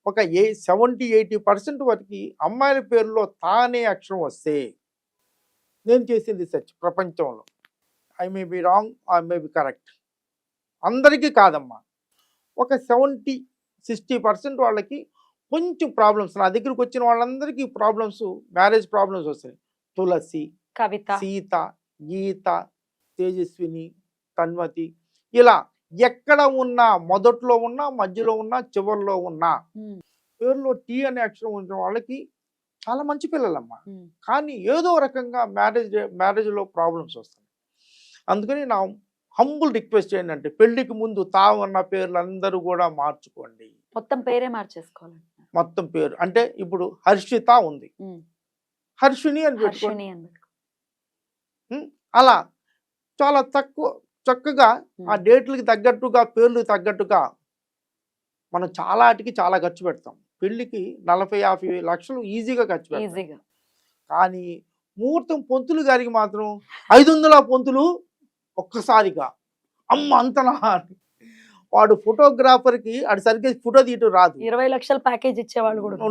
ఒక 70-80% వరకు అమ్మాయిల పేరులో తా అనే అక్షరం వస్తే, నేను చేసిన రీసెర్చ్ ప్రపంచంలో, I may be wrong, I may be correct, అందరికీ కాదమ్మా, ఒక 70-60% వాళ్ళకి కొంచెం ప్రాబ్లమ్స్, నా దగ్గరికి వచ్చిన వాళ్ళందరికీ ప్రాబ్లమ్స్, మ్యారేజ్ ప్రాబ్లమ్స్ వస్తాయి. తులసి, కవిత, సీత, గీత, తేజస్విని, తన్మతి, ఇలా ఎక్కడ ఉన్నా, మొదట్లో ఉన్నా, మధ్యలో ఉన్నా, చివరిలో ఉన్నా, ఉమ్, పేరులో టీ అనే అక్షరం ఉన్న వాళ్ళకి చాలా మంచి పిల్లలమ్మా. ఉమ్, కానీ ఏదో రకంగా మ్యారేజ్లో ప్రాబ్లమ్స్ వస్తాయి. అందుకని నా హంబుల్ రిక్వెస్ట్ ఏంటంటే, పెళ్లికి ముందు తా ఉన్న పేర్లు అందరూ కూడా మార్చుకోండి. మొత్తం పేరే మార్చేసుకోవాలి. మొత్తం పేరు అంటే ఇప్పుడు హర్షిత ఉంది, ఉమ్, హర్షిని అని పెట్టుకోండి. హర్షిణి అని పెట్టుకో. ఉమ్, అలా చాలా చక్కగా ఆ ఉమ్, డేట్లకి తగ్గట్టుగా, పేర్లకు తగ్గట్టుగా మనం చాలా వాటికి చాలా ఖర్చు పెడతాం. పెళ్లికి 40-50 లక్షలు ఈజీగా ఖర్చు పెడతాం. ఈజీగా. కానీ ముహూర్తం పొంతులు గారికి మాత్రం 500 పొంతులు ఒక్కసారిగా, అమ్మ అంతనా అని. వాడు ఫోటోగ్రాఫర్కి అది సరిగ్గా ఫోటో తీయటం రాదు, 20 లక్షల ప్యాకేజ్ ఇచ్చేవాళ్ళు కూడా ఉన్నారు.